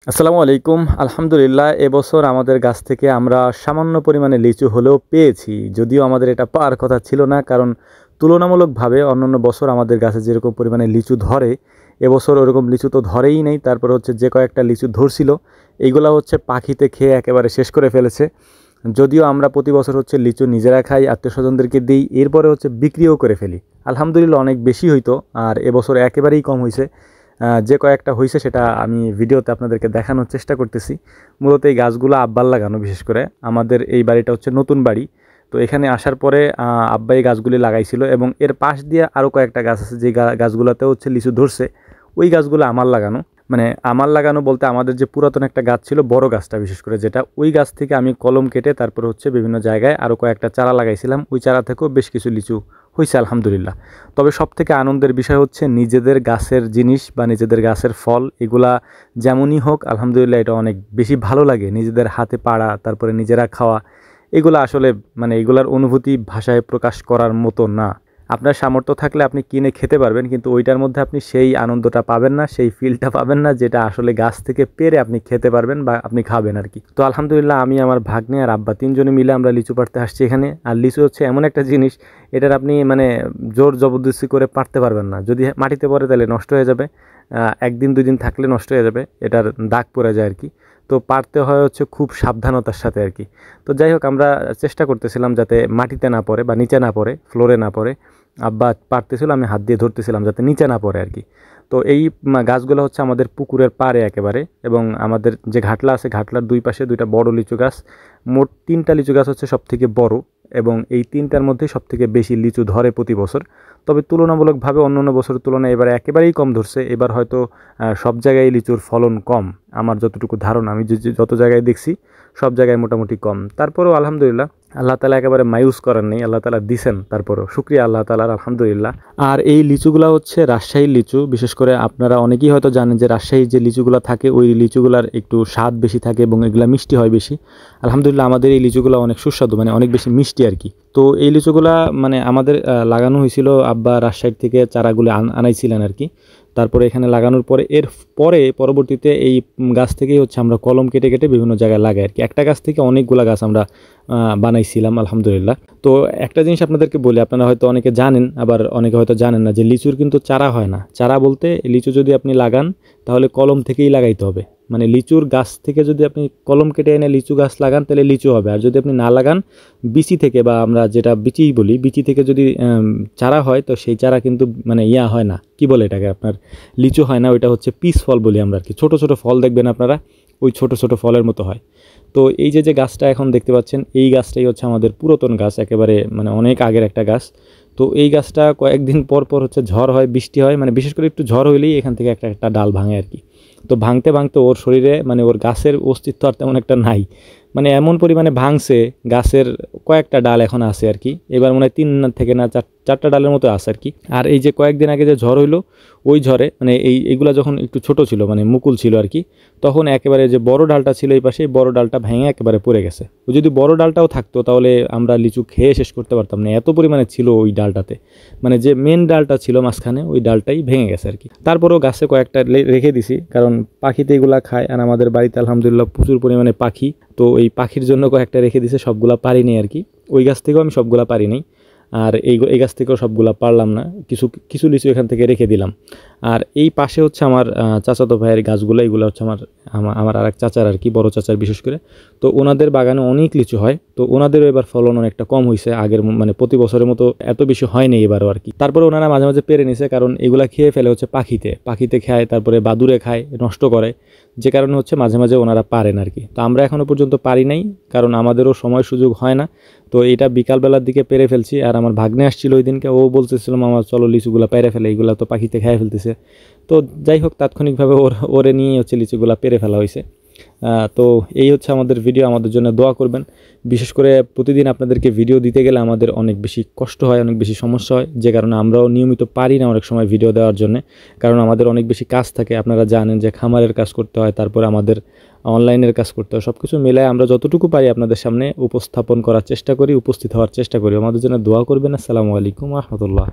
আসসালামু আলাইকুম। আলহামদুলিল্লাহ এবছর আমাদের গাছ থেকে আমরা সামান্য পরিমাণে লিচু হলেও পেয়েছি। যদিও আমাদের এটা পাওয়ার কথা ছিল না, কারণ তুলনামূলকভাবে অন্যান্য বছর আমাদের গাছে যেরকম পরিমাণে লিচু ধরে, এবছর ওরকম লিচু তো ধরেই নেই। তারপর হচ্ছে যে কয়েকটা লিচু ধরছিল এইগুলা হচ্ছে পাখিতে খেয়ে একেবারে শেষ করে ফেলেছে। যদিও আমরা প্রতি বছর হচ্ছে লিচু নিজেরা খাই, আত্মীয়স্বজনদেরকে দিই, এরপরে হচ্ছে বিক্রিও করে ফেলি। আলহামদুলিল্লাহ অনেক বেশি হইতো, আর এবছর একেবারেই কম হয়েছে। যে কয়েকটা হয়েছে সেটা আমি ভিডিওতে আপনাদেরকে দেখানোর চেষ্টা করতেছি। মূলত এই গাছগুলো আব্বার লাগানো, বিশেষ করে আমাদের এই বাড়িটা হচ্ছে নতুন বাড়ি। তো এখানে আসার পরে আব্বা এই গাছগুলি লাগাইছিল, এবং এর পাশ দিয়ে আরও কয়েকটা গাছ আছে যে গাছগুলোতে হচ্ছে লিচু ধরছে। ওই গাছগুলো আমার লাগানো, মানে আমার লাগানো বলতে আমাদের যে পুরাতন একটা গাছ ছিল, বড় গাছটা বিশেষ করে, যেটা ওই গাছ থেকে আমি কলম কেটে তারপর হচ্ছে বিভিন্ন জায়গায় আরও কয়েকটা চারা লাগাইছিলাম। ওই চারা থেকেও বেশ কিছু লিচু হয়েছে আলহামদুলিল্লাহ। তবে সবথেকে আনন্দের বিষয় হচ্ছে নিজেদের গাছের জিনিস বা নিজেদের গাছের ফল, এগুলা যেমনই হোক আলহামদুলিল্লাহ এটা অনেক বেশি ভালো লাগে। নিজেদের হাতে পাড়া, তারপরে নিজেরা খাওয়া, এগুলো আসলে মানে এগুলার অনুভূতি ভাষায় প্রকাশ করার মতো না। আপনার সামর্থ্য থাকলে আপনি কিনে খেতে পারবেন, কিন্তু ওইটার মধ্যে আপনি সেই আনন্দটা পাবেন না, সেই ফিলটা পাবেন না, যেটা আসলে গাছ থেকে পেরে আপনি খেতে পারবেন বা আপনি খাবেন আর কি। তো আলহামদুলিল্লাহ আমি, আমার ভাগ্নে আর আব্বা তিনজনে মিলে আমরা লিচু পাড়তে আসছি এখানে। আর লিচু হচ্ছে এমন একটা জিনিস, এটার আপনি মানে জোর জবরদস্তি করে পারতে পারবেন না। যদি মাটিতে পড়ে তাহলে নষ্ট হয়ে যাবে, একদিন দুই দিন থাকলে নষ্ট হয়ে যাবে, এটার দাগ পড়ে যায় আর কি। তো পারতে হয় হচ্ছে খুব সাবধানতার সাথে আর কি। তো যাই হোক, আমরা চেষ্টা করতেছিলাম যাতে মাটিতে না পড়ে বা নিচে না পড়ে, ফ্লোরে না পড়ে। আব্বা পারতেছিল, আমি হাত দিয়ে ধরতেছিলাম যাতে নিচে না পড়ে আর কি। তো এই গাছগুলো হচ্ছে আমাদের পুকুরের পাড়ে একেবারে, এবং আমাদের যে ঘাটলা আছে, ঘাটলার দুই পাশে দুইটা বড় লিচু গাছ। মোট তিনটা লিচু গাছ হচ্ছে সব থেকে বড়, এবং এই তিনটার মধ্যে সব থেকে বেশি লিচু ধরে প্রতি বছর। তবে তুলনামূলকভাবে অন্যান্য বছরের তুলনায় এবার একেবারেই কম ধরছে। এবার হয়তো সব জায়গায় লিচুর ফলন কম, আমার যতটুকু ধারণা, আমি যত জায়গায় দেখছি সব জায়গায় মোটামুটি কম। তারপরেও আলহামদুলিল্লাহ আল্লাহ তালা একেবারে মায়ুস করার নেই, আল্লাহ তালা দিছেন, তারপরেও শুক্রিয়া আল্লাহ তালার, আলহামদুলিল্লাহ। আর এই লিচুগুলা হচ্ছে রাজশাহীর লিচু। বিশেষ করে আপনারা অনেকেই হয়তো জানেন যে রাজশাহীর যে লিচুগুলা থাকে, ওই লিচুগুলার একটু স্বাদ বেশি থাকে এবং এগুলা মিষ্টি হয় বেশি। আলহামদুলিল্লাহ আমাদের এই লিচুগুলো অনেক সুস্বাদু, মানে অনেক বেশি মিষ্টি আর কি। তো এই লিচুগুলা মানে আমাদের লাগানো হয়েছিল, আব্বা রাজশাহীর থেকে চারাগুলো আনাইছিলেন আর কি। তারপরে এখানে লাগানোর পরে পরবর্তীতে এই গাছ থেকেই হচ্ছে আমরা কলম কেটে কেটে বিভিন্ন জায়গায় লাগাই আর কি। একটা গাছ থেকে অনেকগুলা গাছ আমরা বানাইছিলাম আলহামদুলিল্লাহ। তো একটা জিনিস আপনাদেরকে বলি, আপনারা হয়তো অনেকে জানেন, আবার অনেকে হয়তো জানেন না, যে লিচুর কিন্তু চারা হয় না। চারা বলতে লিচু যদি আপনি লাগান তাহলে কলম থেকেই লাগাইতে হবে। মানে লিচুর গাছ থেকে যদি আপনি কলম কেটে এনে লিচু গাছ লাগান তাহলে লিচু হবে, আর যদি আপনি না লাগান বিচি থেকে, বা আমরা যেটা বিচিই বলি, বিচি থেকে যদি চারা হয়, তো সেই চারা কিন্তু মানে হয় না, কি বলে এটাকে আপনার, লিচু হয় না, ওইটা হচ্ছে পিস ফল বলি আমরা আর কি। ছোটো ছোটো ফল দেখবেন আপনারা, ওই ছোটো ছোটো ফলের মতো হয়। তো এই যে গাছটা এখন দেখতে পাচ্ছেন, এই গাছটাই হচ্ছে আমাদের পুরাতন গাছ, একেবারে মানে অনেক আগের একটা গাছ। তো এই গাছটা কয়েকদিন পর পর হচ্ছে ঝড় হয়, বৃষ্টি হয়, মানে বিশেষ করে একটু ঝড় হইলেই এখান থেকে একটা একটা ডাল ভাঙে আর কি। তো ভাঙতে ভাঙতে ওর শরীরে, মানে ওর গাছের অস্তিত্ব আর তেমন একটা নাই, মানে এমন পরিমাণে ভাঙছে, গাছের কয়েকটা ডাল এখন আছে আর কি। এবার মনে হয় 3 থেকে না 4টা ডালের মতো আছে আর কি। আর এই যে কয়েকদিন আগে যে ঝড় হইলো, ওই ঝড়ে মানে এইগুলা যখন একটু ছোট ছিল, মানে মুকুল ছিল আর কি, তখন একেবারে যে বড় ডালটা ছিল এই পাশে, বড় ডালটা ভেঙে একেবারে পড়ে গেছে। যদি বড় ডালটাও থাকতো তাহলে আমরা লিচু খেয়ে শেষ করতে পারতাম না, এত পরিমাণে ছিল ওই ডালটাতে। মানে যে মেন ডালটা ছিল মাঝখানে, ওই ডালটাই ভেঙে গেছে আর কি। তারপরেও গাছে কয়েকটা রেখে দিছি, কারণ পাখিতে এগুলা খায়, আর আমাদের বাড়িতে আলহামদুলিল্লাহ প্রচুর পরিমাণে পাখি। তো এই পাখির জন্য কয়েকটা রেখে দিছে, সবগুলা পারিনি আর কি। ওই গাছ থেকেও আমি সবগুলা পারিনি, আর এই গাছ থেকেও সবগুলা পারলাম না, কিছু কিছু লিচু এখান থেকে রেখে দিলাম। আর এই পাশে হচ্ছে আমার চাচাতো ভাইয়ের গাছগুলো, এগুলো হচ্ছে আমার আর এক চাচার আর কি, বড় চাচার বিশেষ করে। তো ওনাদের বাগানে অনেক লিচু হয়, তো ওনাদেরও এবার ফলন অনেকটা কম হয়েছে, আগের মানে প্রতি বছরের মতো এত বেশি হয়নি এবারও আর কি। তারপরে ওনারা মাঝে মাঝে পেরে নিছে, কারণ এগুলা খেয়ে ফেলে হচ্ছে পাখিতে খায়, তারপরে বাদুড়ে খায়, নষ্ট করে, যে কারণে হচ্ছে মাঝে মাঝে ওনারা পারেন আর কি। তো আমরা এখনও পর্যন্ত পারি নাই, কারণ আমাদেরও সময় সুযোগ হয় না। তো এটা বিকালবেলার দিকে পেরে ফেলছি, আর আমার ভাগ্নে আসছিল ওই দিনকে, ও বলতেছিলাম আমার চলো লিচুগুলা পেরে ফেলে, এইগুলা তো পাখিতে খেয়ে ফেলতেছে। তো যাই হোক, তাৎক্ষণিকভাবে ওরে নিয়ে হচ্ছে লিচুগুলা পেরে ফেলা হয়েছে। তো এই হচ্ছে আমাদের ভিডিও, আমাদের জন্য দোয়া করবেন। বিশেষ করে প্রতিদিন আপনাদেরকে ভিডিও দিতে গেলে আমাদের অনেক বেশি কষ্ট হয়, অনেক বেশি সমস্যা হয়, যে কারণে আমরাও নিয়মিত পারি না অনেক সময় ভিডিও দেওয়ার জন্য, কারণ আমাদের অনেক বেশি কাজ থাকে। আপনারা জানেন যে খামারের কাজ করতে হয়, তারপরে আমাদের অনলাইনের কাজ করতে হয়, সব কিছু মিলায় আমরা যতটুকু পারি আপনাদের সামনে উপস্থাপন করার চেষ্টা করি, উপস্থিত হওয়ার চেষ্টা করি। আমাদের জন্য দোয়া করবেন। আসসালামু আলাইকুম ওয়া রাহমাতুল্লাহ।